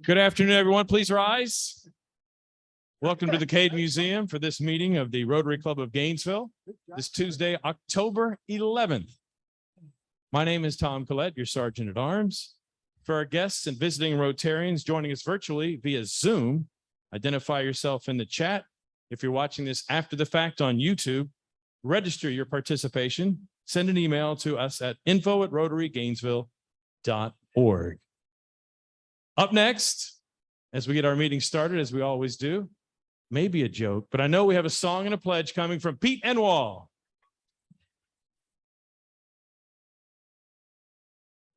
Good afternoon, everyone. Please rise. Welcome to the Cade Museum for this meeting of the Rotary Club of Gainesville, this Tuesday, October 11th. My name is Tom Collette, your Sergeant at Arms. For our guests and visiting Rotarians joining us virtually via Zoom, identify yourself in the chat. If you're watching this after the fact on YouTube, register your participation. Send an email to us at info@rotarygainesville.org. Up next, as we get our meeting started, as we always do, maybe a joke, but I know we have a song and a pledge coming from Pete Enwall.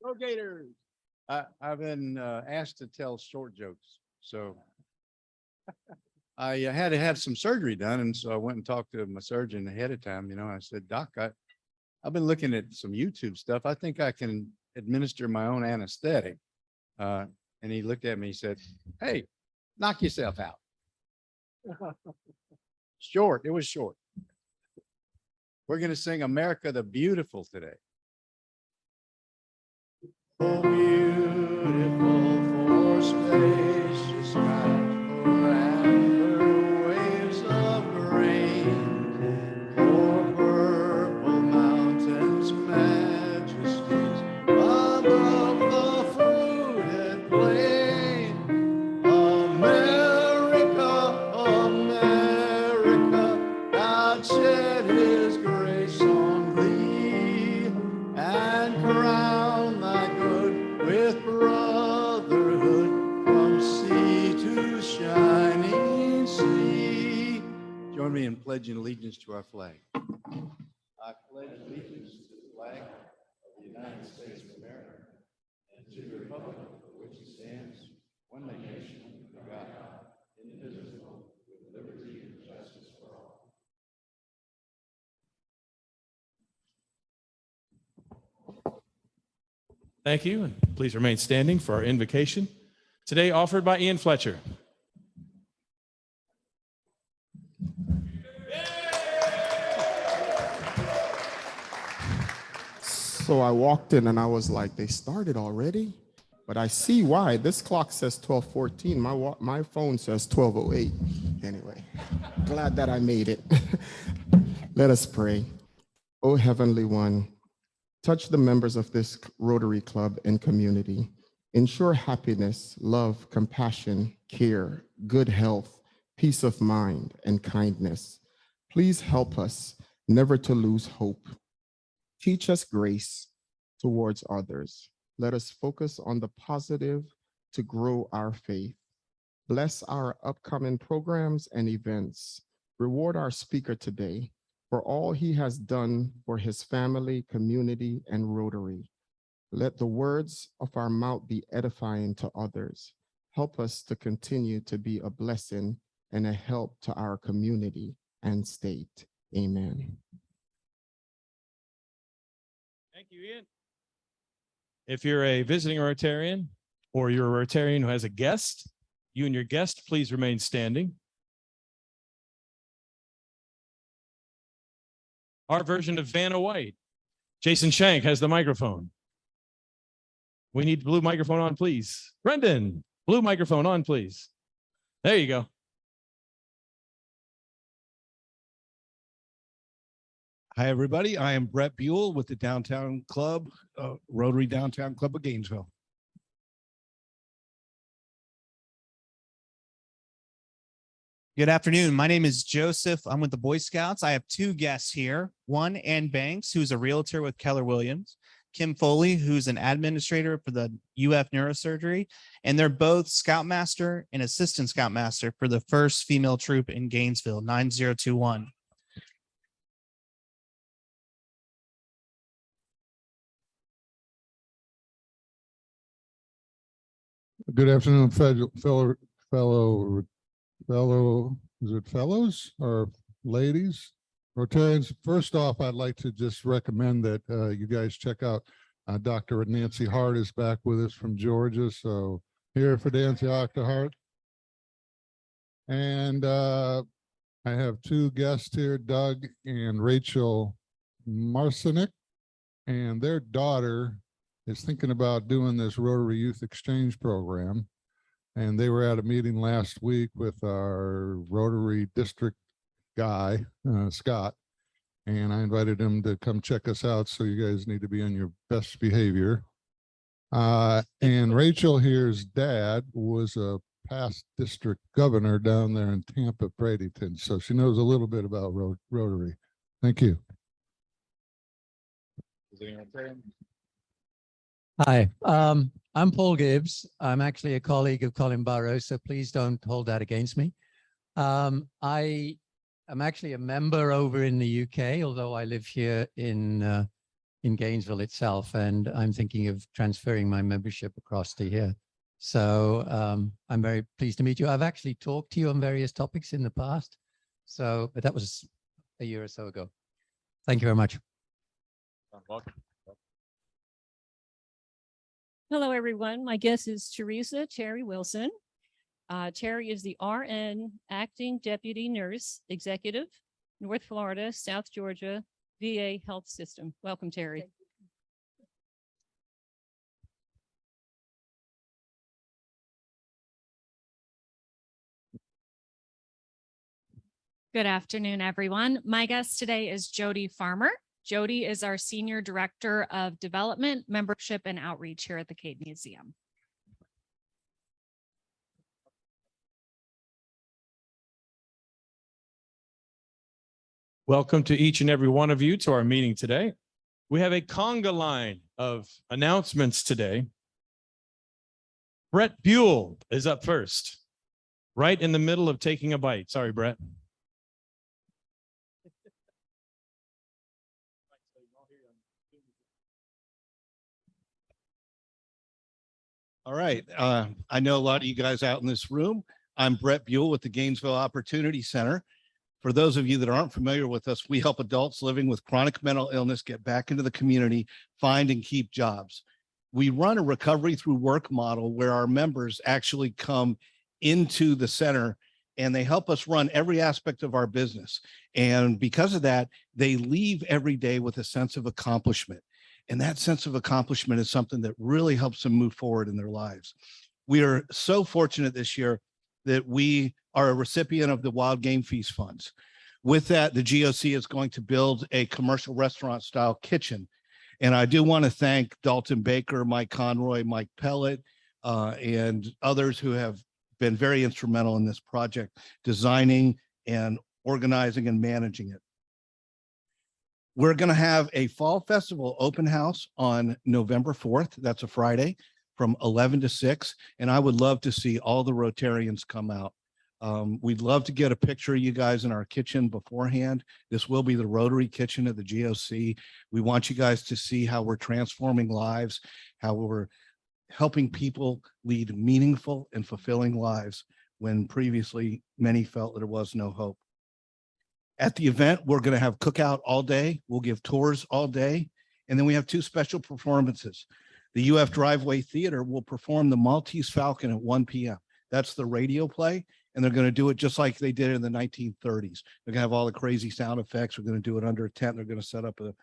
Go Gators! I've been asked to tell short jokes, so I had to have some surgery done, and so I went and talked to my surgeon ahead of time. I said, Doc, I've been looking at some YouTube stuff. I think I can administer my own anesthetic. And he looked at me, he said, hey, knock yourself out. Short, it was short. We're going to sing America the Beautiful today. Oh, beautiful for spacious skies, for amber waves of grain, for purple mountains, majesties above the fruited plain. America, America, God shed his grace on thee and crown thy good with brotherhood from sea to shining sea. Join me in pledging allegiance to our flag. I pledge allegiance to the flag of the United States of America and to the republic for which it stands, one nation, under God, indivisible, with liberty and justice for all. Thank you, and please remain standing for our invocation, today offered by Ian Fletcher. So I walked in and I was like, they started already? But I see why. This clock says 12:14. My phone says 12:08. Anyway, glad that I made it. Let us pray. Oh, Heavenly One, touch the members of this Rotary Club and community. Ensure happiness, love, compassion, care, good health, peace of mind, and kindness. Please help us never to lose hope. Teach us grace towards others. Let us focus on the positive to grow our faith. Bless our upcoming programs and events. Reward our speaker today for all he has done for his family, community, and Rotary. Let the words of our mouth be edifying to others. Help us to continue to be a blessing and a help to our community and state. Amen. Thank you, Ian. If you're a visiting Rotarian or you're a Rotarian who has a guest, you and your guest, please remain standing. Our version of Vanna White. Jason Shank has the microphone. We need blue microphone on, please. Brendan, blue microphone on, please. There you go. Hi, everybody. I am Brett Buell with the Downtown Club, Rotary Downtown Club of Gainesville. Good afternoon. My name is Joseph. I'm with the Boy Scouts. I have two guests here. One, Ann Banks, who's a realtor with Keller Williams. Kim Foley, who's an administrator for the UF Neurosurgery. And they're both Scoutmaster and Assistant Scoutmaster for the 1st Female Troop in Gainesville, 9021. Good afternoon, fellow, is it fellows or ladies? Rotarians, first off, I'd like to just recommend that you guys check out Dr. Nancy Hart is back with us from Georgia. So here for Nancy Dr. Hart. And I have two guests here, Doug and Rachel Marcinek, and their daughter is thinking about doing this Rotary Youth Exchange Program. And they were at a meeting last week with our Rotary District guy, Scott. And I invited him to come check us out. So you guys need to be on your best behavior. And Rachel here's dad was a past district governor down there in Tampa, Bradenton. So she knows a little bit about Rotary. Thank you. Hi, I'm Paul Gibbs. I'm actually a colleague of Colin Burrows, so please don't hold that against me. I am actually a member over in the UK, although I live here in Gainesville itself, and I'm thinking of transferring my membership across to here. So I'm very pleased to meet you. I've actually talked to you on various topics in the past, but that was a year or so ago. Thank you very much. Hello, everyone. My guest is Teresa Terry Wilson. Terry is the RN Acting Deputy Nurse Executive, North Florida, South Georgia, VA Health System. Welcome, Terry. Good afternoon, everyone. My guest today is Jody Farmer. Jody is our Senior Director of Development, Membership, and Outreach here at the Cade Museum. Welcome to each and every one of you to our meeting today. We have a conga line of announcements today. Brett Buell is up first, right in the middle of taking a bite. Sorry, Brett. All right. I know a lot of you guys out in this room. I'm Brett Buell with the Gainesville Opportunity Center. For those of you that aren't familiar with us, we help adults living with chronic mental illness get back into the community, find and keep jobs. We run a recovery through work model where our members actually come into the center and they help us run every aspect of our business. And because of that, they leave every day with a sense of accomplishment. And that sense of accomplishment is something that really helps them move forward in their lives. We are so fortunate this year that we are a recipient of the Wild Game Feast funds. With that, the GOC is going to build a commercial restaurant style kitchen. And I do want to thank Dalton Baker, Mike Conroy, Mike Pellet, and others who have been very instrumental in this project, designing and organizing and managing it. We're going to have a fall festival open house on November 4th. That's a Friday from 11 to 6. And I would love to see all the Rotarians come out. We'd love to get a picture of you guys in our kitchen beforehand. This will be the Rotary kitchen at the GOC. We want you guys to see how we're transforming lives, how we're helping people lead meaningful and fulfilling lives when previously many felt that there was no hope. At the event, we're going to have cookout all day. We'll give tours all day. And then we have two special performances. The UF Driveway Theater will perform the Maltese Falcon at 1 p.m. That's the radio play. And they're going to do it just like they did in the 1930s. They're going to have all the crazy sound effects. We're going to do it under a tent. They're going to set up a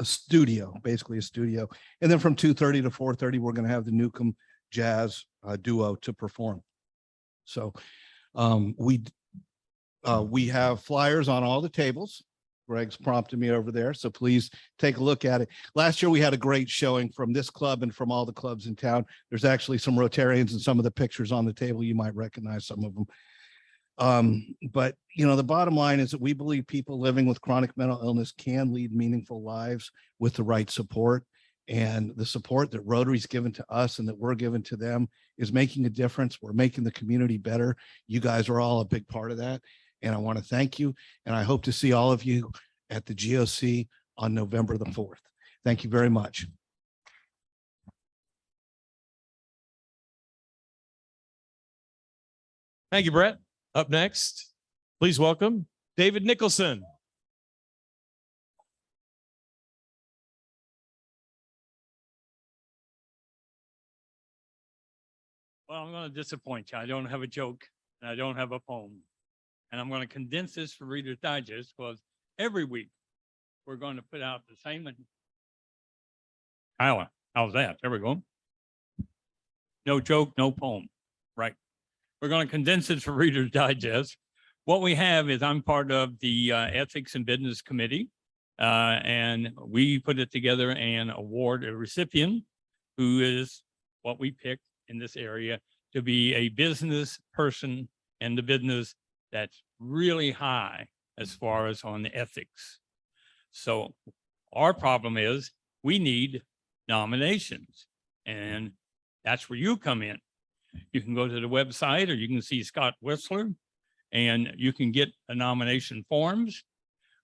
studio, basically a studio. And then from 2:30 to 4:30, we're going to have the Newcomb Jazz duo to perform. So we have flyers on all the tables. Greg's prompted me over there, so please take a look at it. Last year, we had a great showing from this club and from all the clubs in town. There's actually some Rotarians and some of the pictures on the table. You might recognize some of them. But, you know, the bottom line is that we believe people living with chronic mental illness can lead meaningful lives with the right support. And the support that Rotary's given to us and that we're given to them is making a difference. We're making the community better. You guys are all a big part of that. And I want to thank you. And I hope to see all of you at the GOC on November the 4th. Thank you very much. Thank you, Brett. Up next, please welcome David Nicholson. Well, I'm going to disappoint you. I don't have a joke and I don't have a poem. And I'm going to condense this for Reader's Digest because every week we're going to put out the same How's that? There we go. No joke, no poem. Right. We're going to condense it for Reader's Digest. What we have is I'm part of the Ethics and Business Committee, and we put it together and award a recipient who is what we picked in this area to be a business person and the business that's really high as far as on the ethics. So our problem is we need nominations, and that's where you come in. You can go to the website or you can see Scott Whistler and you can get a nomination forms.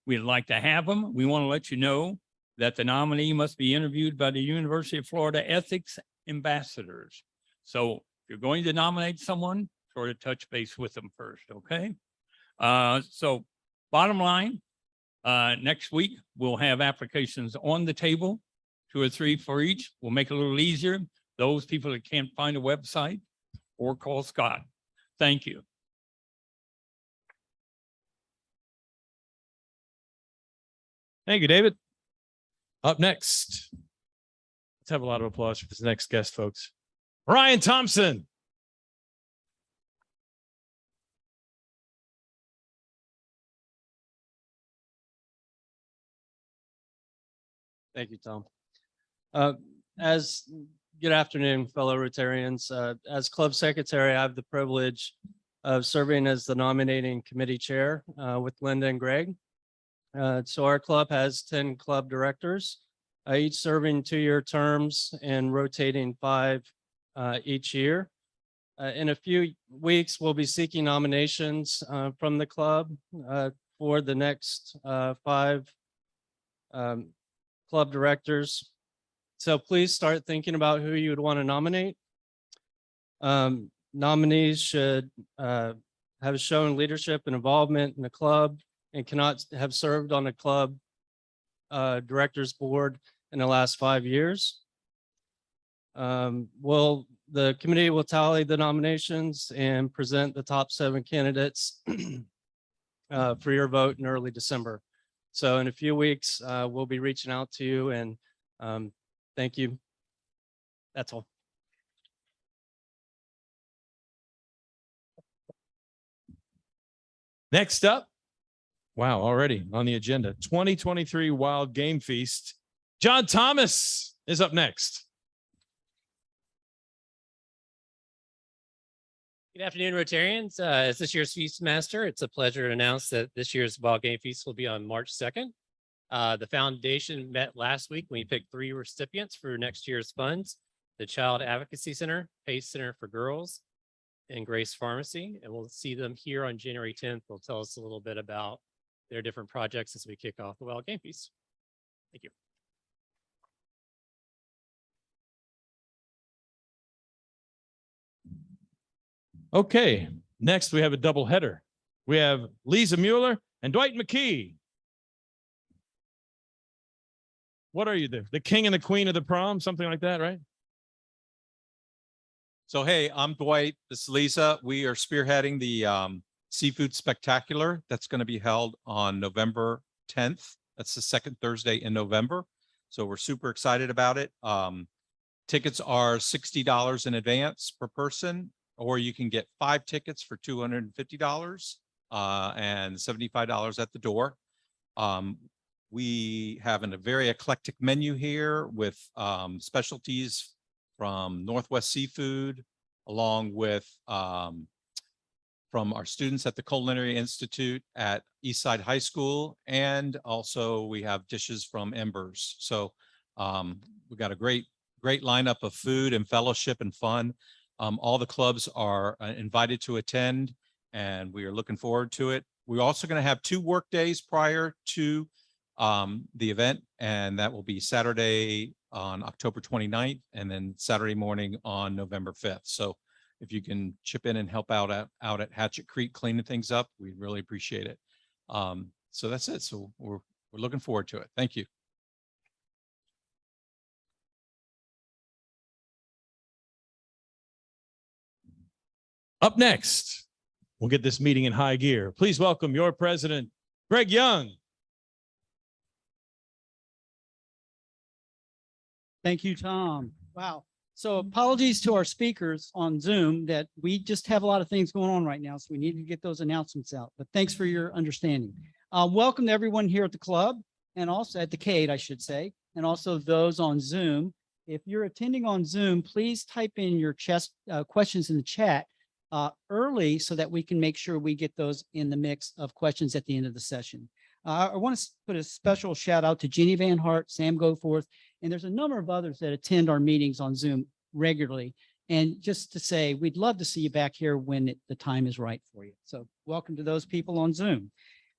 We'd like to have them. We want to let you know that the nominee must be interviewed by the University of Florida Ethics Ambassadors. So if you're going to nominate someone, sort of touch base with them first, okay? So bottom line, next week, we'll have applications on the table, 2 or 3 for each. We'll make it a little easier. Those people that can't find a website, or call Scott. Thank you. Thank you, David. Up next, let's have a lot of applause for this next guest, folks. Ryan Thompson. Thank you, Tom. Good afternoon, fellow Rotarians. As club secretary, I have the privilege of serving as the nominating committee chair with Linda and Greg. So our club has 10 club directors, each serving 2-year terms and rotating 5 each year. In a few weeks, we'll be seeking nominations from the club for the next 5 club directors. So please start thinking about who you would want to nominate. Nominees should have shown leadership and involvement in the club and cannot have served on a club directors board in the last 5 years. The committee will tally the nominations and present the top 7 candidates for your vote in early December. So in a few weeks, we'll be reaching out to you, and thank you. That's all. Next up, wow, already on the agenda, 2023 Wild Game Feast. John Thomas is up next. Good afternoon, Rotarians. As this year's Feast Master, it's a pleasure to announce that this year's Wild Game Feast will be on March 2nd. The foundation met last week when we picked 3 recipients for next year's funds: the Child Advocacy Center, Pace Center for Girls, and Grace Pharmacy. And we'll see them here on January 10th. They'll tell us a little bit about their different projects as we kick off the Wild Game Feast. Thank you. Okay, next we have a double header. We have Lisa Mueller and Dwight Mckee. What are you, the king and the queen of the prom? Something like that, right? So, hey, I'm Dwight. This is Lisa. We are spearheading the Seafood Spectacular that's going to be held on November 10th. That's the second Thursday in November. So we're super excited about it. Tickets are $60 in advance per person, or you can get 5 tickets for $250 and $75 at the door. We have a very eclectic menu here with specialties from Northwest Seafood, along with from our students at the Culinary Institute at Eastside High School, and also we have dishes from Embers. So we've got a great lineup of food and fellowship and fun. All the clubs are invited to attend, and we are looking forward to it. We're also going to have 2 work days prior to the event, and that will be Saturday on October 29th and then Saturday morning on November 5th. So if you can chip in and help out at Hatchet Creek cleaning things up, we'd really appreciate it. So that's it. So we're looking forward to it. Thank you. Up next, we'll get this meeting in high gear. Please welcome your president, Greg Young. Thank you, Tom. Wow. So apologies to our speakers on Zoom that we just have a lot of things going on right now. So we need to get those announcements out, but thanks for your understanding. Welcome to everyone here at the club and also at the CADE, I should say, and also those on Zoom. If you're attending on Zoom, please type in your questions in the chat early so that we can make sure we get those in the mix of questions at the end of the session. I want to put a special shout out to Jeannie Van Hart, Sam Goforth, and there's a number of others that attend our meetings on Zoom regularly. And just to say, we'd love to see you back here when the time is right for you. So welcome to those people on Zoom.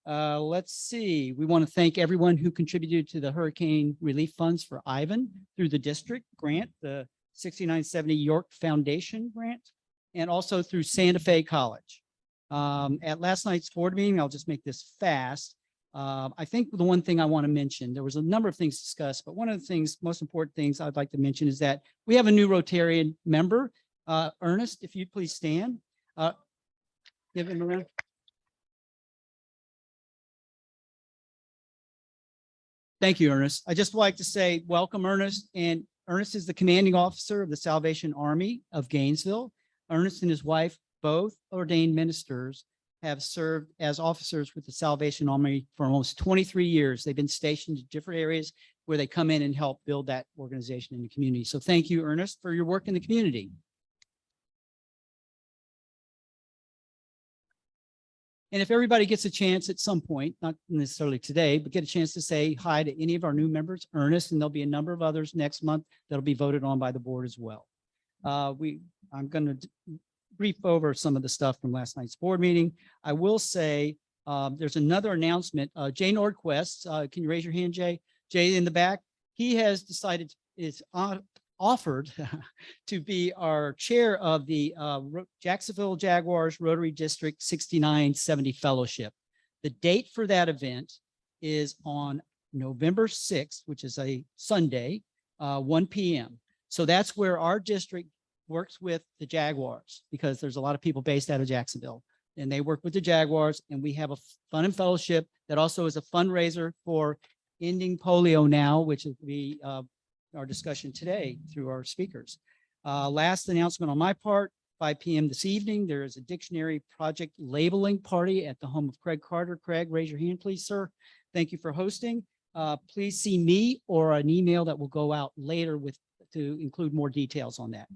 Let's see. We want to thank everyone who contributed to the hurricane relief funds for Ivan through the district grant, the 6970 York Foundation grant, and also through Santa Fe College. At last night's board meeting, I'll just make this fast. I think the one thing I want to mention, there was a number of things discussed, but one of the things, most important things I'd like to mention is that we have a new Rotarian member. Ernest, if you'd please stand. Give him a round. Thank you, Ernest. I just like to say welcome, Ernest. And Ernest is the commanding officer of the Salvation Army of Gainesville. Ernest and his wife, both ordained ministers, have served as officers with the Salvation Army for almost 23 years. They've been stationed in different areas where they come in and help build that organization in the community. So thank you, Ernest, for your work in the community. And if everybody gets a chance at some point, not necessarily today, but get a chance to say hi to any of our new members, Ernest, and there'll be a number of others next month that'll be voted on by the board as well. I'm going to brief over some of the stuff from last night's board meeting. I will say there's another announcement. Jay Nordquist, can you raise your hand, Jay? Jay in the back. He has decided, is offered to be our chair of the Jacksonville Jaguars Rotary District 6970 Fellowship. The date for that event is on November 6th, which is a Sunday, 1 p.m. So that's where our district works with the Jaguars, because there's a lot of people based out of Jacksonville, and they work with the Jaguars, and we have a fun and fellowship that also is a fundraiser for ending polio now, which will be our discussion today through our speakers. Last announcement on my part, 5 p.m. this evening, there is a dictionary project labeling party at the home of Craig Carter. Craig, raise your hand, please, sir. Thank you for hosting. Please see me or an email that will go out later to include more details on that.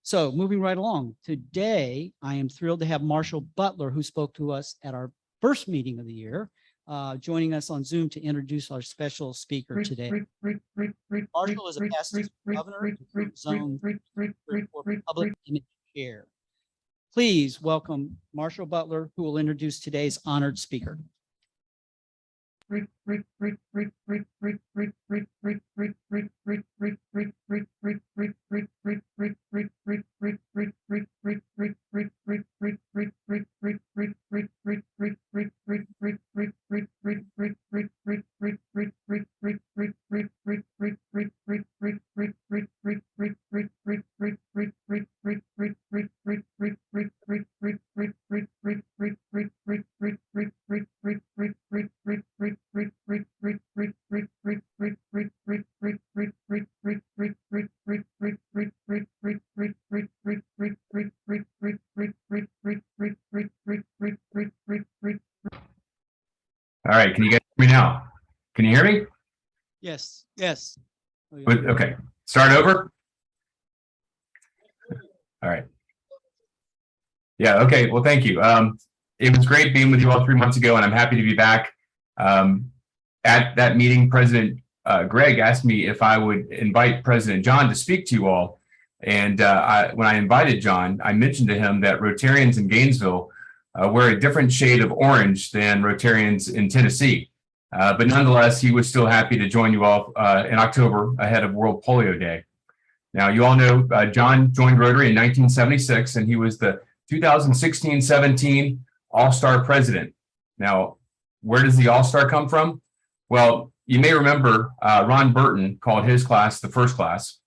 So moving right along, today, I am thrilled to have Marshall Butler, who spoke to us at our first meeting of the year, joining us on Zoom to introduce our special speaker today. Marshall is a past governor of Zone for Public Image Care. Please welcome Marshall Butler, who will introduce today's honored speaker. All right, can you guys hear me now? Can you hear me? Yes, yes. Okay, start over. All right. Yeah, okay, well, thank you. It was great being with you all 3 months ago, and I'm happy to be back. At that meeting, President Greg asked me if I would invite President John to speak to you all. And when I invited John, I mentioned to him that Rotarians in Gainesville wear a different shade of orange than Rotarians in Tennessee. But nonetheless, he was still happy to join you all in October ahead of World Polio Day. Now, you all know John joined Rotary in 1976, and he was the 2016-17 All-Star President. Now, where does the All-Star come from? Well, you may remember Ron Burton called his class the first class.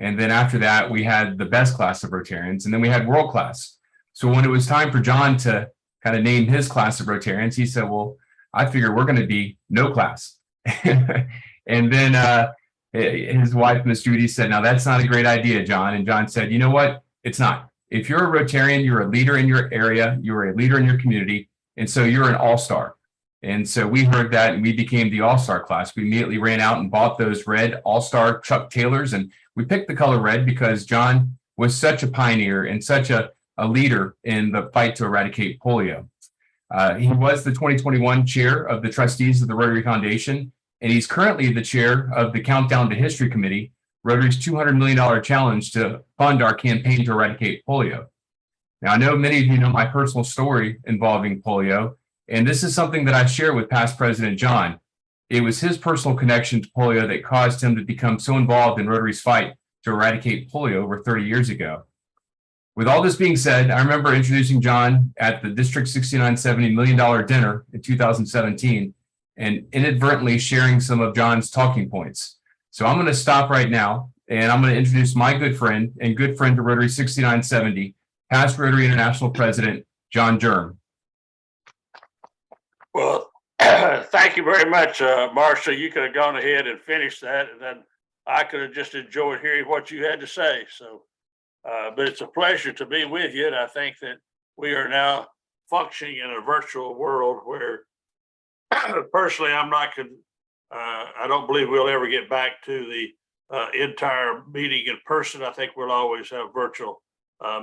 And then after that, we had the best class of Rotarians, and then we had world class. So when it was time for John to kind of name his class of Rotarians, he said, well, I figure we're going to be no class. And then His wife, Miss Judy, said, "Now that's not a great idea, John." And John said, "You know what? It's not. If you're a Rotarian, you're a leader in your area, you're a leader in your community, and so you're an all-star." And so we heard that and we became the all-star class. We immediately ran out and bought those red all-star Chuck Taylors. And we picked the color red because John was such a pioneer and such a leader in the fight to eradicate polio. He was the 2021 chair of the trustees of the Rotary Foundation, and he's currently the chair of the Countdown to History Committee, Rotary's $200 million challenge to fund our campaign to eradicate polio. Now, I know many of you know my personal story involving polio, and this is something that I share with past President John. It was his personal connection to polio that caused him to become so involved in Rotary's fight to eradicate polio over 30 years ago. With all this being said, I remember introducing John at the District 6970 $1 million dinner in 2017 and inadvertently sharing some of John's talking points. So I'm going to stop right now and I'm going to introduce my good friend and good friend to Rotary 6970, past Rotary International President, John Germ. Well, thank you very much, Marcia. You could have gone ahead and finished that, and then I could have just enjoyed hearing what you had to say. So, but it's a pleasure to be with you, and I think that we are now functioning in a virtual world where, personally, I'm not. I don't believe we'll ever get back to the entire meeting in person. I think we'll always have virtual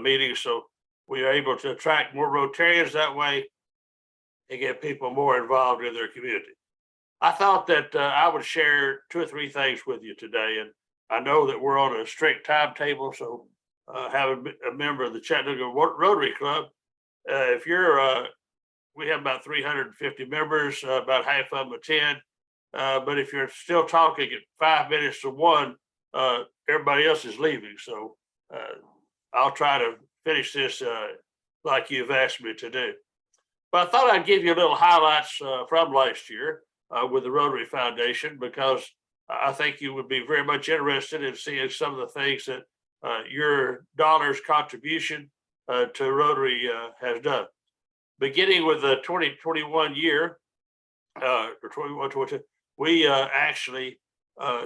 meetings, so we are able to attract more Rotarians that way and get people more involved in their community. I thought that I would share 2 or 3 things with you today, and I know that we're on a strict timetable, so having a member of the Chattanooga Rotary Club, if you're, we have about 350 members, about half of them attend, but if you're still talking at 5 minutes to 1, everybody else is leaving, so I'll try to finish this like you've asked me to do. But I thought I'd give you a little highlights from last year with the Rotary Foundation, because I think you would be very much interested in seeing some of the things that your dollar's contribution to Rotary has done. Beginning with the 2021 year, or 21-22, we actually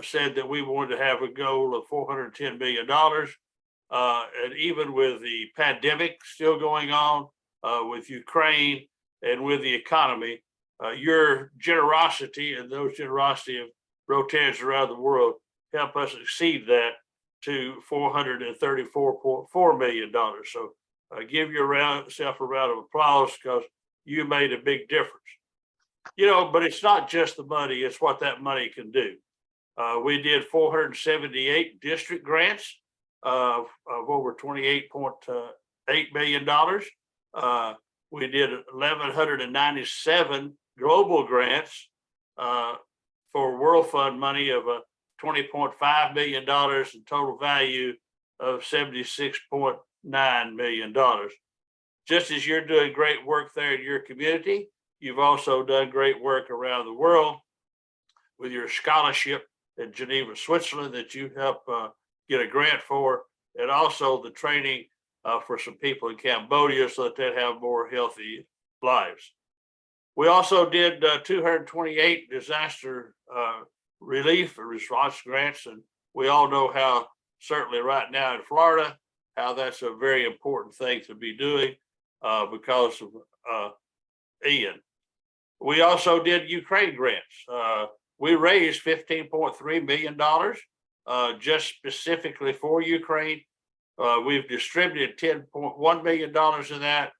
said that we wanted to have a goal of $410 million. And even with the pandemic still going on, with Ukraine, and with the economy, your generosity and those generosity of Rotarians around the world help us exceed that to $434.4 million. So give yourself a round of applause, because you made a big difference. You know, but it's not just the money, it's what that money can do. We did 478 district grants of over $28.8 million. We did 1,197 global grants for World Fund money of $20.5 million and total value of $76.9 million. Just as you're doing great work there in your community, you've also done great work around the world with your scholarship in Geneva, Switzerland, that you helped get a grant for, and also the training for some people in Cambodia so that they'd have more healthy lives. We also did 228 disaster relief and response grants, and we all know how, certainly right now in Florida, how that's a very important thing to be doing because of Ian. We also did Ukraine grants. We raised $15.3 million just specifically for Ukraine. We've distributed $10.1 million in that,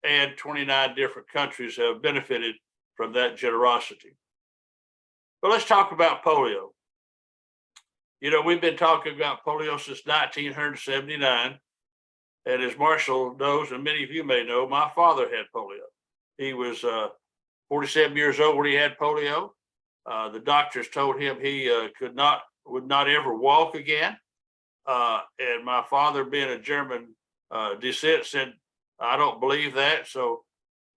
and 29 different countries have benefited from that generosity. But let's talk about polio. You know, we've been talking about polio since 1979. And as Marshall knows, and many of you may know, my father had polio. He was 47 years old when he had polio. The doctors told him he would not ever walk again. And my father, being a German descent, said, I don't believe that. So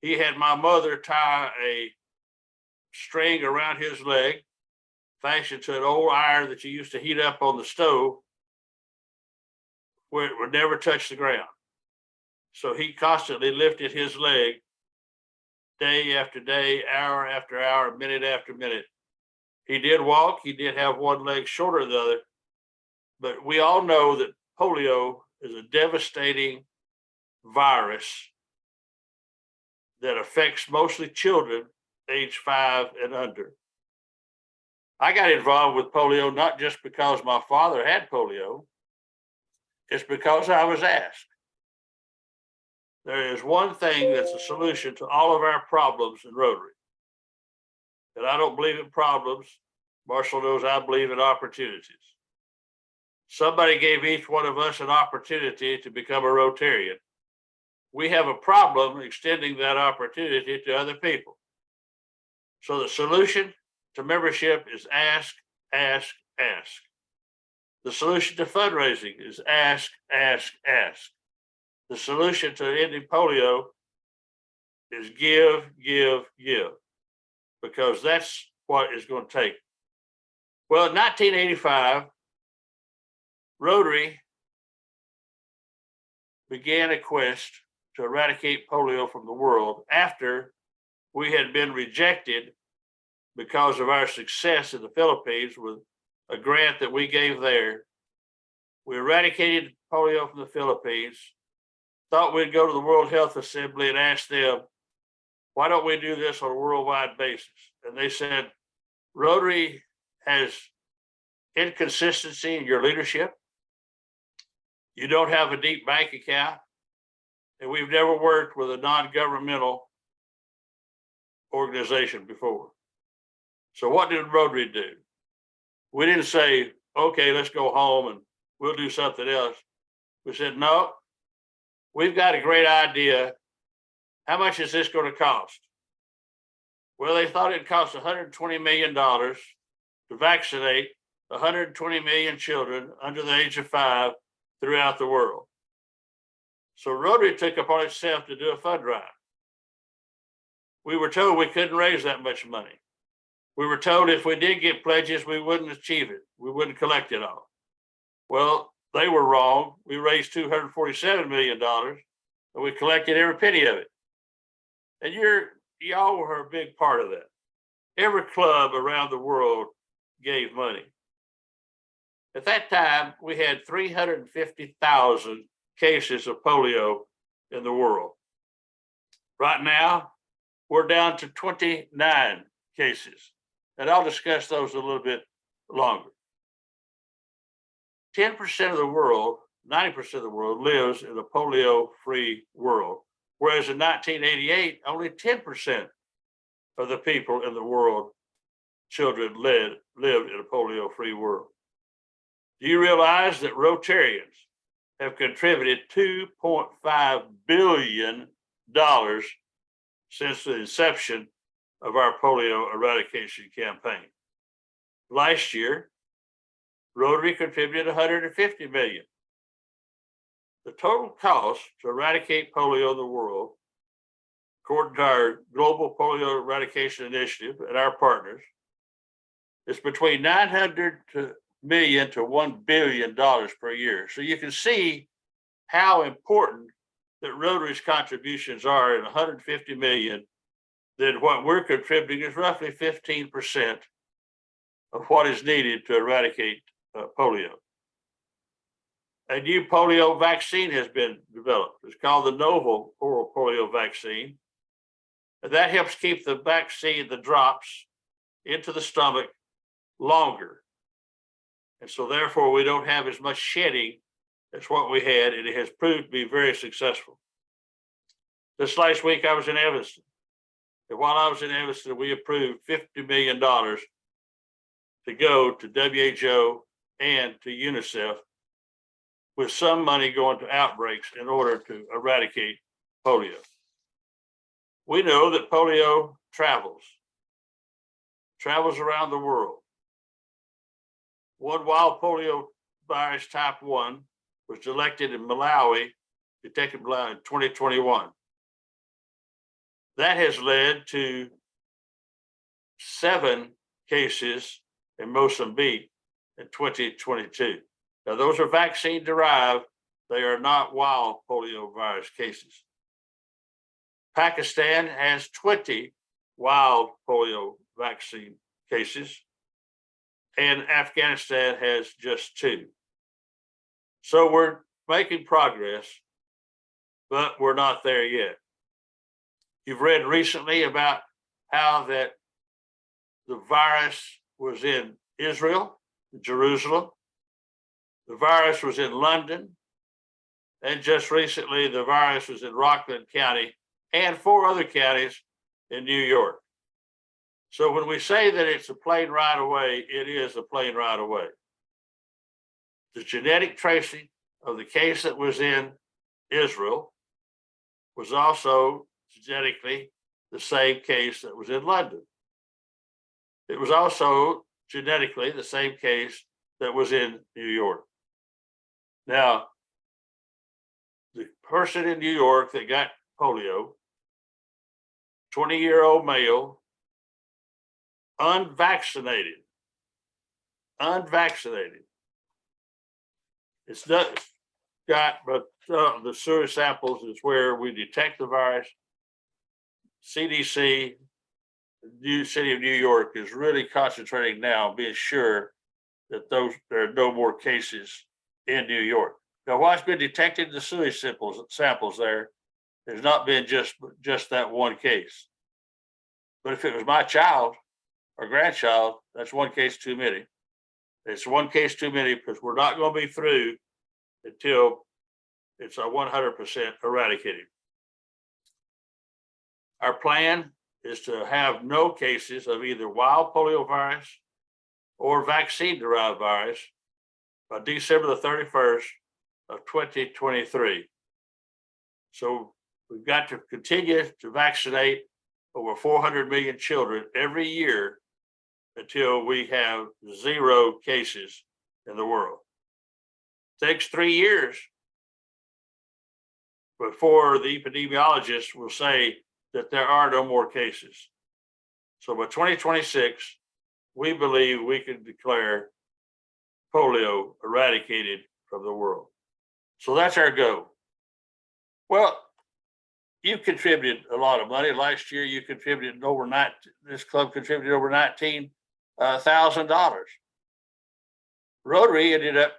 he had my mother tie a string around his leg, fashioned to an old iron that you used to heat up on the stove, where it would never touch the ground. So he constantly lifted his leg day after day, hour after hour, minute after minute. He did walk. He did have one leg shorter than the other. But we all know that polio is a devastating virus that affects mostly children age 5 and under. I got involved with polio not just because my father had polio, it's because I was asked. There is one thing that's a solution to all of our problems in Rotary. And I don't believe in problems. Marshall knows I believe in opportunities. Somebody gave each one of us an opportunity to become a Rotarian. We have a problem extending that opportunity to other people. So the solution to membership is ask, ask, ask. The solution to fundraising is ask, ask, ask. The solution to ending polio is give, give, give, because that's what it's going to take. Well, in 1985, Rotary began a quest to eradicate polio from the world after we had been rejected because of our success in the Philippines with a grant that we gave there. We eradicated polio from the Philippines, thought we'd go to the World Health Assembly and ask them, why don't we do this on a worldwide basis? And they said, Rotary has inconsistency in your leadership. You don't have a deep bank account, and we've never worked with a non-governmental organization before. So what did Rotary do? We didn't say, okay, let's go home and we'll do something else. We said, no, we've got a great idea. How much is this going to cost? Well, they thought it'd cost $120 million to vaccinate 120 million children under the age of 5 throughout the world. So Rotary took upon itself to do a fund drive. We were told we couldn't raise that much money. We were told if we did get pledges, we wouldn't achieve it. We wouldn't collect it all. Well, they were wrong. We raised $247 million and we collected every penny of it. And y'all were a big part of that. Every club around the world gave money. At that time, we had 350,000 cases of polio in the world. Right now, we're down to 29 cases, and I'll discuss those a little bit longer. 10% of the world, 90% of the world lives in a polio-free world, whereas in 1988, only 10% of the people in the world, children lived in a polio-free world. Do you realize that Rotarians have contributed $2.5 billion since the inception of our polio eradication campaign? Last year, Rotary contributed $150 million. The total cost to eradicate polio in the world, according to our Global Polio Eradication Initiative and our partners, is between $900 million to $1 billion per year. So you can see how important that Rotary's contributions are in $150 million, then what we're contributing is roughly 15% of what is needed to eradicate polio. A new polio vaccine has been developed. It's called the novel oral polio vaccine. And that helps keep the vaccine, the drops, into the stomach longer. And so therefore we don't have as much shedding as what we had, and it has proved to be very successful. This last week I was in Evanston. And while I was in Evanston, we approved $50 million to go to WHO and to UNICEF, with some money going to outbreaks in order to eradicate polio. We know that polio travels around the world. One wild polio virus type 1 was detected in Malawi in 2021. That has led to 7 cases in Mozambique in 2022. Now, those are vaccine derived. They are not wild polio virus cases. Pakistan has 20 wild polio vaccine cases. and Afghanistan has just 2. So we're making progress, but we're not there yet. You've read recently about how that the virus was in Israel, Jerusalem. The virus was in London. And just recently, the virus was in Rockland County and 4 other counties in New York. So when we say that it's a plane ride away, it is a plane ride away. The genetic tracing of the case that was in Israel was also genetically the same case that was in London. It was also genetically the same case that was in New York. Now, the person in New York that got polio, 20-year-old male, unvaccinated. It's not got, but the sewage samples is where we detect the virus. CDC, the city of New York is really concentrating now, being sure that there are no more cases in New York. Now, what's been detected in the sewage samples there has not been just that one case. But if it was my child or grandchild, that's one case too many. It's one case too many because we're not going to be through until it's a 100% eradicated. Our plan is to have no cases of either wild polio virus or vaccine-derived virus by December the 31st of 2023. So we've got to continue to vaccinate over 400 million children every year until we have 0 cases in the world. It takes 3 years before the epidemiologists will say that there are no more cases. So by 2026, we believe we can declare polio eradicated from the world. So that's our goal. Well, you contributed a lot of money. Last year, you contributed this club contributed over $19,000. Rotary ended up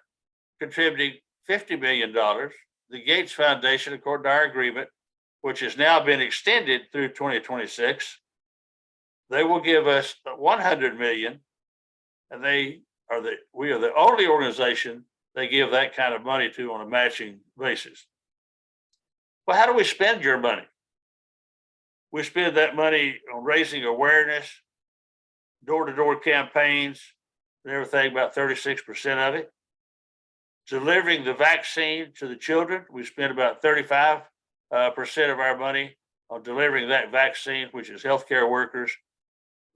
contributing $50 million. The Gates Foundation, according to our agreement, which has now been extended through 2026, they will give us $100 million, and we are the only organization they give that kind of money to on a matching basis. Well, how do we spend your money? We spend that money on raising awareness, door-to-door campaigns, and everything, about 36% of it. Delivering the vaccine to the children, we spend about 35% of our money on delivering that vaccine, which is healthcare workers.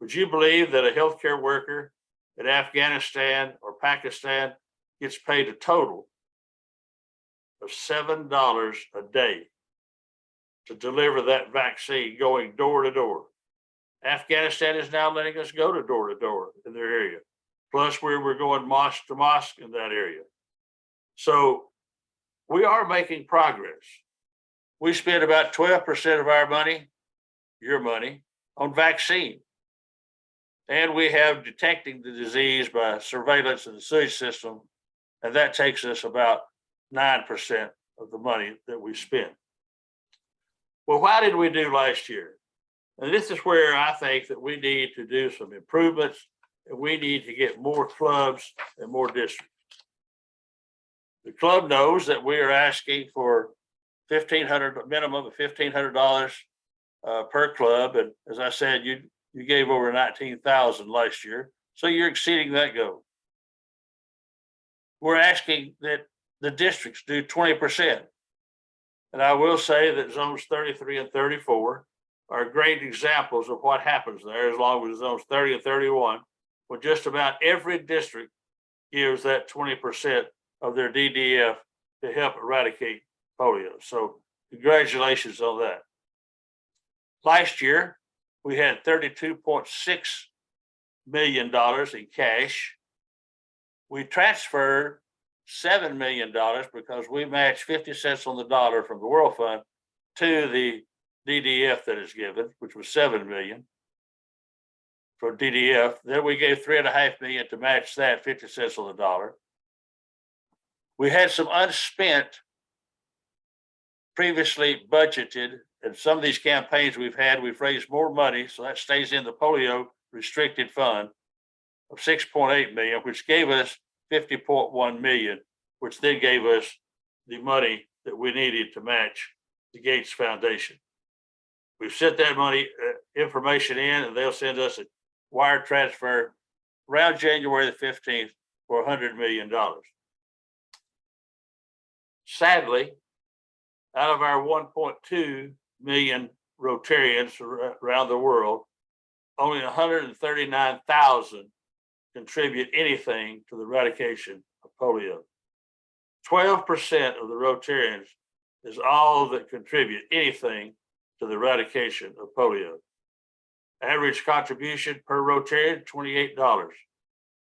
Would you believe that a healthcare worker in Afghanistan or Pakistan gets paid a total of $7 a day to deliver that vaccine going door to door? Afghanistan is now letting us go to door in their area. Plus, we're going mosque to mosque in that area. So we are making progress. We spend about 12% of our money, your money, on vaccine. And we have detecting the disease by surveillance in the sewage system, and that takes us about 9% of the money that we spend. Well, why did we do last year? And this is where I think that we need to do some improvements, and we need to get more clubs and more districts. The club knows that we are asking for minimum of $1,500 per club, and as I said, you gave over 19,000 last year, so you're exceeding that goal. We're asking that the districts do 20%. And I will say that zones 33 and 34 are great examples of what happens there, as long as zones 30 and 31, when just about every district gives that 20% of their DDF to help eradicate polio. So congratulations on that. Last year, we had $32.6 million in cash. We transferred $7 million because we matched 50 cents on the dollar from the World Fund to the DDF that is given, which was $7 million. for DDF. Then we gave 3.5 million to match that, 50 cents on the dollar. We had some unspent, previously budgeted, and some of these campaigns we've raised more money, so that stays in the polio restricted fund of 6.8 million, which gave us 50.1 million, which then gave us the money that we needed to match the Gates Foundation. We've sent that money information in, and they'll send us a wire transfer around January the 15th for $100 million. Sadly, out of our 1.2 million Rotarians around the world, only 139,000 contribute anything to the eradication of polio. 12% of the Rotarians is all that contribute anything to the eradication of polio. Average contribution per Rotarian, $28.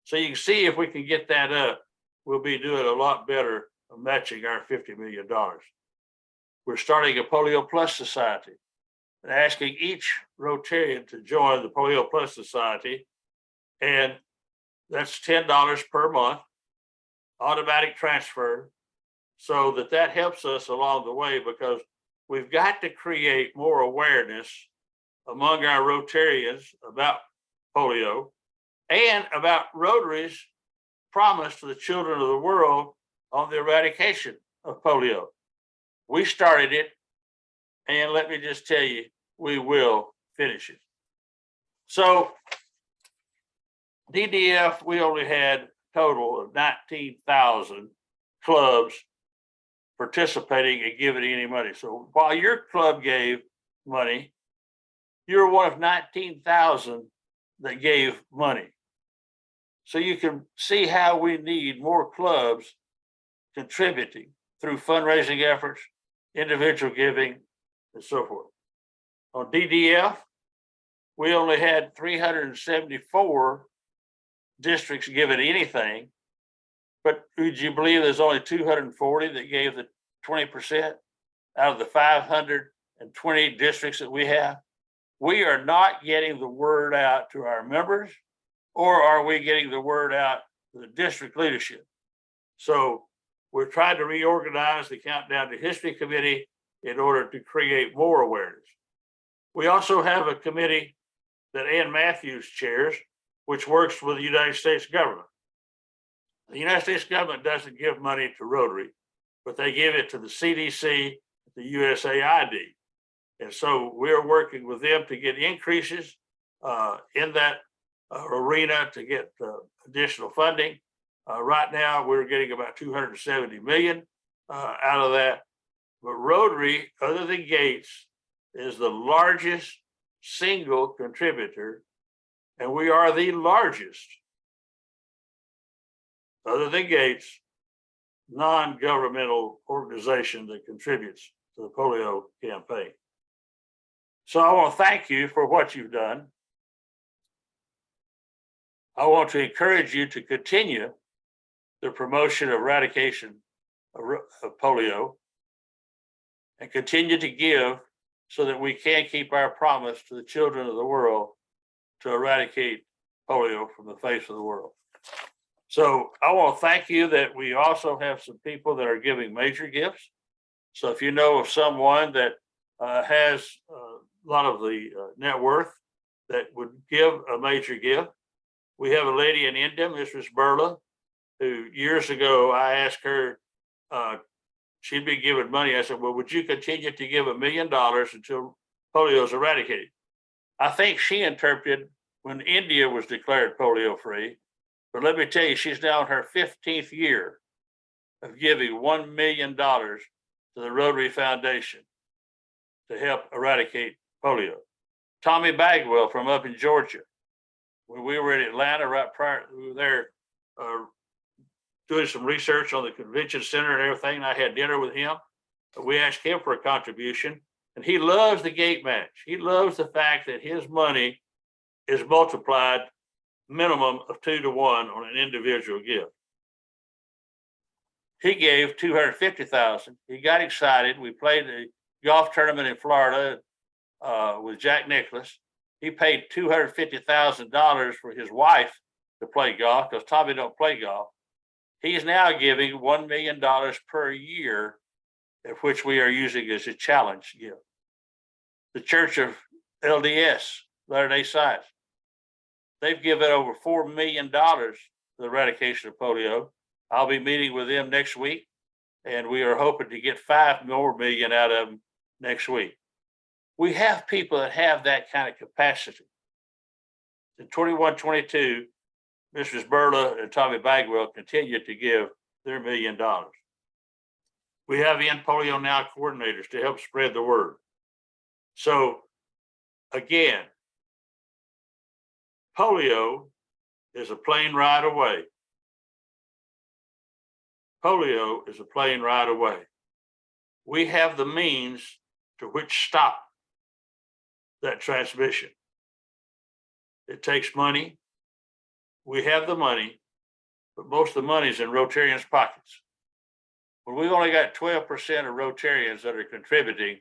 So you can see if we can get that up, we'll be doing a lot better of matching our $50 million. We're starting a Polio Plus Society and asking each Rotarian to join the Polio Plus Society. And that's $10 per month, automatic transfer, so that helps us along the way, because we've got to create more awareness among our Rotarians about polio and about Rotary's promise to the children of the world on the eradication of polio. We started it, and let me just tell you, we will finish it. So DDF, we only had a total of 19,000 clubs participating and giving any money. So while your club gave money, you're one of 19,000 that gave money. So you can see how we need more clubs contributing through fundraising efforts, individual giving, and so forth. On DDF, we only had 374 districts giving anything, but would you believe there's only 240 that gave the 20% out of the 520 districts that we have? We are not getting the word out to our members, or are we getting the word out to the district leadership? So we're trying to reorganize the Countdown to History Committee in order to create more awareness. We also have a committee that Ann Matthews chairs, which works with the United States government. The United States government doesn't give money to Rotary, but they give it to the CDC, the USAID. And so we're working with them to get increases in that arena to get additional funding. Right now, we're getting about 270 million out of that. But Rotary, other than Gates, is the largest single contributor, and we are the largest, other than Gates, non-governmental organization that contributes to the polio campaign. So I want to thank you for what you've done. I want to encourage you to continue the promotion of eradication of polio and continue to give so that we can keep our promise to the children of the world to eradicate polio from the face of the world. So I want to thank you that we also have some people that are giving major gifts. So if you know of someone that has a lot of the net worth that would give a major gift, we have a lady in India, Mrs. Burla, who years ago I asked her, she'd be giving money. I said, well, would you continue to give $1 million until polio is eradicated? I think she interpreted when India was declared polio free. But let me tell you, she's now in her 15th year of giving $1 million to the Rotary Foundation to help eradicate polio. Tommy Bagwell from up in Georgia, when we were in Atlanta right prior, we were there doing some research on the convention center and everything. And I had dinner with him. We asked him for a contribution, and he loves the gate match. He loves the fact that his money is multiplied minimum of 2 to 1 on an individual gift. He gave $250,000. He got excited. We played a golf tournament in Florida with Jack Nicholson. he paid $250,000 for his wife to play golf because Tommy don't play golf. He's now giving $1 million per year, of which we are using as a challenge gift. The Church of LDS, Latter-day Saints, they've given over $4 million to the eradication of polio. I'll be meeting with them next week, and we are hoping to get $5 more million out of them next week. We have people that have that kind of capacity. In 21-22, Mrs. Burla and Tommy Bagwell continue to give their $1 million. We have End Polio Now coordinators to help spread the word. So again, polio is a plane ride away. Polio is a plane ride away. We have the means to which stop that transmission. It takes money. We have the money, but most of the money is in Rotarians' pockets. When we've only got 12% of Rotarians that are contributing,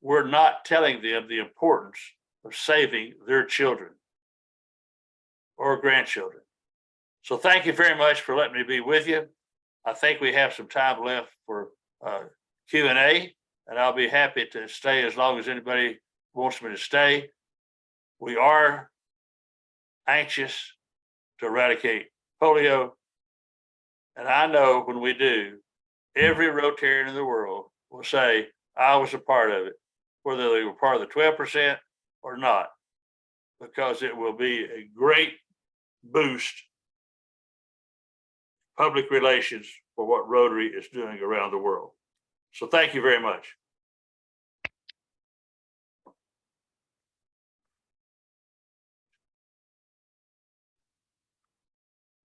we're not telling them the importance of saving their children or grandchildren. So thank you very much for letting me be with you. I think we have some time left for Q&A, and I'll be happy to stay as long as anybody wants me to stay. We are anxious to eradicate polio, and I know when we do, every Rotarian in the world will say, I was a part of it, whether they were part of the 12% or not, because it will be a great boost public relations for what Rotary is doing around the world. So thank you very much.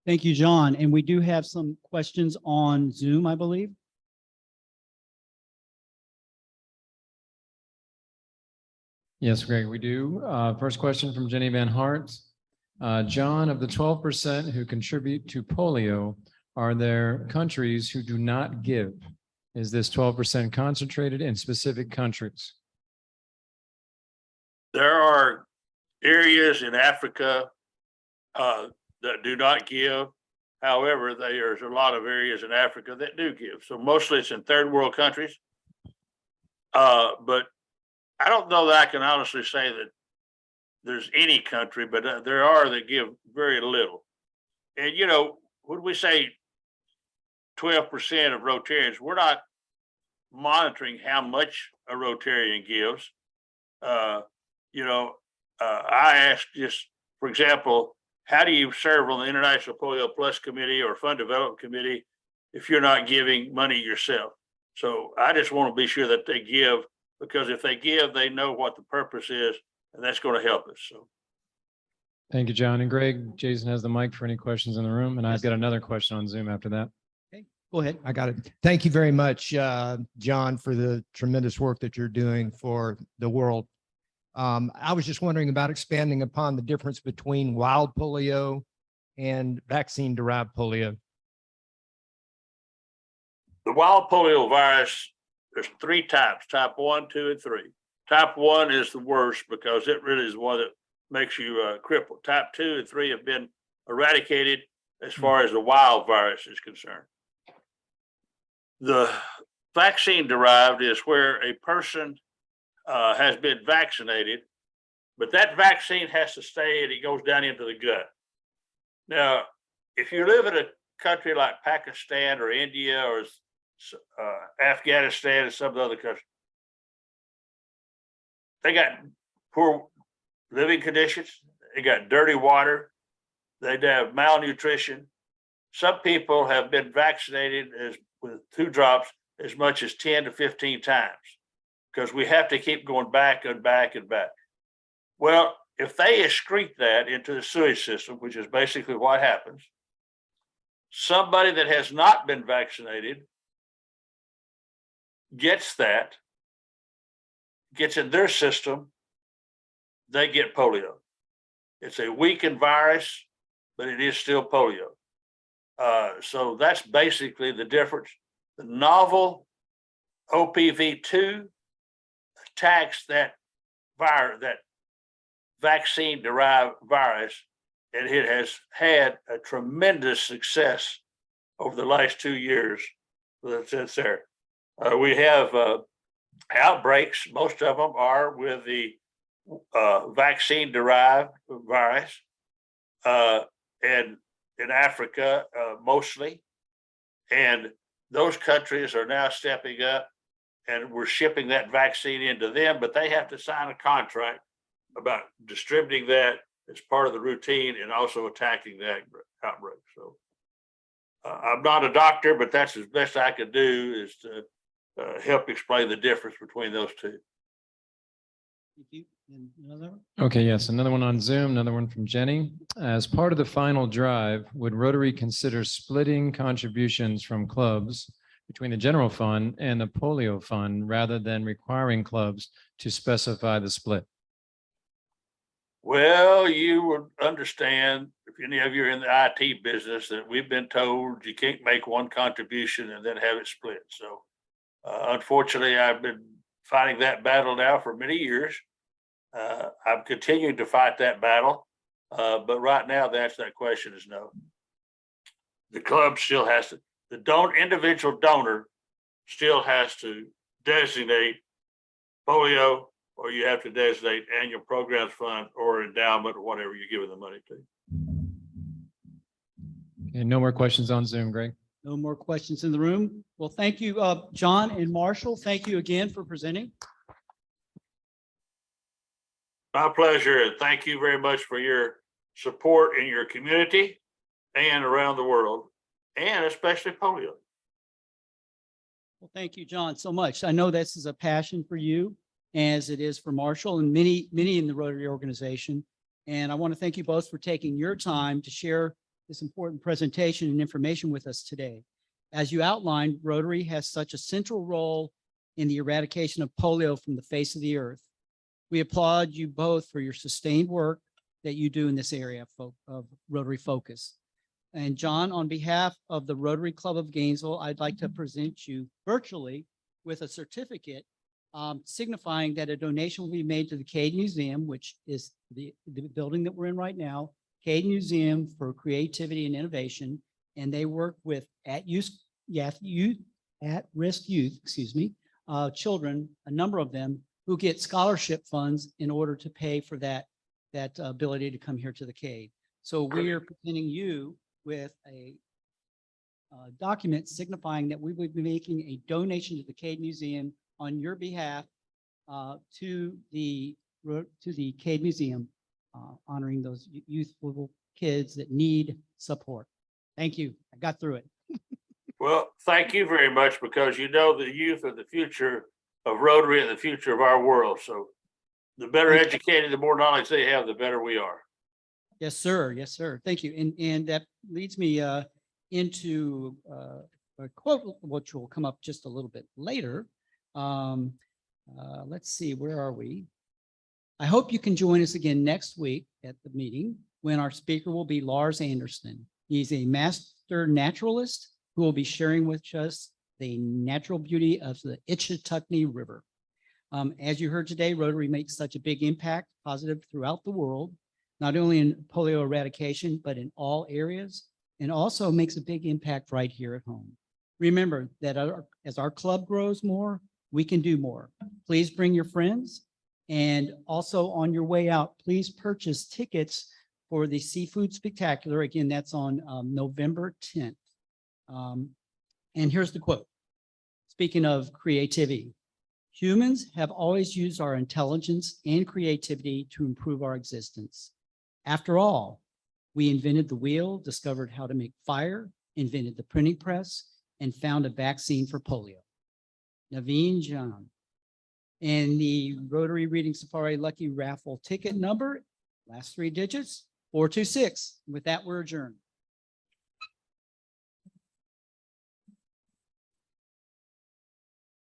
Thank you, John. And we do have some questions on Zoom, I believe. Yes, Greg, we do. First question from Jenny Van Hart. John, of the 12% who contribute to polio, are there countries who do not give? Is this 12% concentrated in specific countries? There are areas in Africa that do not give. However, there's a lot of areas in Africa that do give. So mostly it's in third world countries. But I don't know that I can honestly say that there's any country, but there are that give very little. And, you know, when we say 12% of Rotarians, we're not monitoring how much a Rotarian gives. I asked just, for example, how do you serve on the International Polio Plus Committee or Fund Development Committee if you're not giving money yourself? So I just want to be sure that they give, because if they give, they know what the purpose is, and that's going to help us. So. Thank you, John. And Greg, Jason has the mic for any questions in the room, and I've got another question on Zoom after that. Okay, go ahead. I got it. Thank you very much, John, for the tremendous work that you're doing for the world. I was just wondering about expanding upon the difference between wild polio and vaccine-derived polio. The wild polio virus, there's 3 types, type 1, 2, and 3. Type 1 is the worst because it really is the one that makes you crippled. Type 2 and 3 have been eradicated as far as the wild virus is concerned. The vaccine derived is where a person has been vaccinated, but that vaccine has to stay and it goes down into the gut. Now, if you live in a country like Pakistan or India or Afghanistan and some of the other countries, they got poor living conditions, they got dirty water, they have malnutrition. Some people have been vaccinated with 2 drops as much as 10 to 15 times because we have to keep going back and back and back. Well, if they excrete that into the sewage system, which is basically what happens, somebody that has not been vaccinated gets in their system, they get polio. It's a weakened virus, but it is still polio. So that's basically the difference. The novel OPV2 attacks that virus, that vaccine-derived virus, and it has had a tremendous success over the last 2 years since there. We have outbreaks. Most of them are with the vaccine-derived virus, and in Africa mostly. And those countries are now stepping up, and we're shipping that vaccine into them, but they have to sign a contract about distributing that as part of the routine and also attacking that outbreak. So I'm not a doctor, but that's as best I could do, is to help explain the difference between those two. Thank you. And another one? Okay, yes, another one on Zoom, another one from Jenny. As part of the final drive, would Rotary consider splitting contributions from clubs between the general fund and the polio fund rather than requiring clubs to specify the split? Well, you would understand, if any of you are in the IT business, that we've been told you can't make one contribution and then have it split. So unfortunately, I've been fighting that battle now for many years. I'm continuing to fight that battle, but right now the answer to that question is no. The club still has to, the individual donor still has to designate polio, or you have to designate annual programs fund or endowment or whatever you're giving the money to. Okay, no more questions on Zoom, Greg. No more questions in the room. Well, thank you, John and Marshall. Thank you again for presenting. My pleasure, and thank you very much for your support in your community and around the world, and especially polio. Well, thank you, John, so much. I know this is a passion for you, as it is for Marshall and many in the Rotary organization. And I want to thank you both for taking your time to share this important presentation and information with us today. As you outlined, Rotary has such a central role in the eradication of polio from the face of the earth. We applaud you both for your sustained work that you do in this area of Rotary focus. And John, on behalf of the Rotary Club of Gainesville, I'd like to present you virtually with a certificate signifying that a donation will be made to the Cade Museum, which is the building that we're in right now, Cade Museum for Creativity and Innovation. And they work with at-risk youth, children, a number of them, who get scholarship funds in order to pay for that ability to come here to the Cade. So we are presenting you with a document signifying that we will be making a donation to the Cade Museum on your behalf to the Cade Museum, honoring those youthful kids that need support. Thank you. I got through it. Well, thank you very much, because you know the youth are the future of Rotary and the future of our world. So the better educated, the more knowledge they have, the better we are. Yes, sir. Yes, sir. Thank you. And that leads me into a quote, which will come up just a little bit later. Let's see, where are we? I hope you can join us again next week at the meeting, when our speaker will be Lars Anderson. He's a master naturalist who will be sharing with us the natural beauty of the Itchitucknee River. As you heard today, Rotary makes such a big impact, positive throughout the world, not only in polio eradication, but in all areas, and also makes a big impact right here at home. Remember that as our club grows more, we can do more. Please bring your friends. And also on your way out, please purchase tickets for the Seafood Spectacular. Again, that's on November 10th. And here's the quote. Speaking of creativity, humans have always used our intelligence and creativity to improve our existence. After all, we invented the wheel, discovered how to make fire, invented the printing press, and found a vaccine for polio. Naveen John. And the Rotary Reading Safari Lucky Raffle ticket number, last 3 digits, 426. With that, we're adjourned.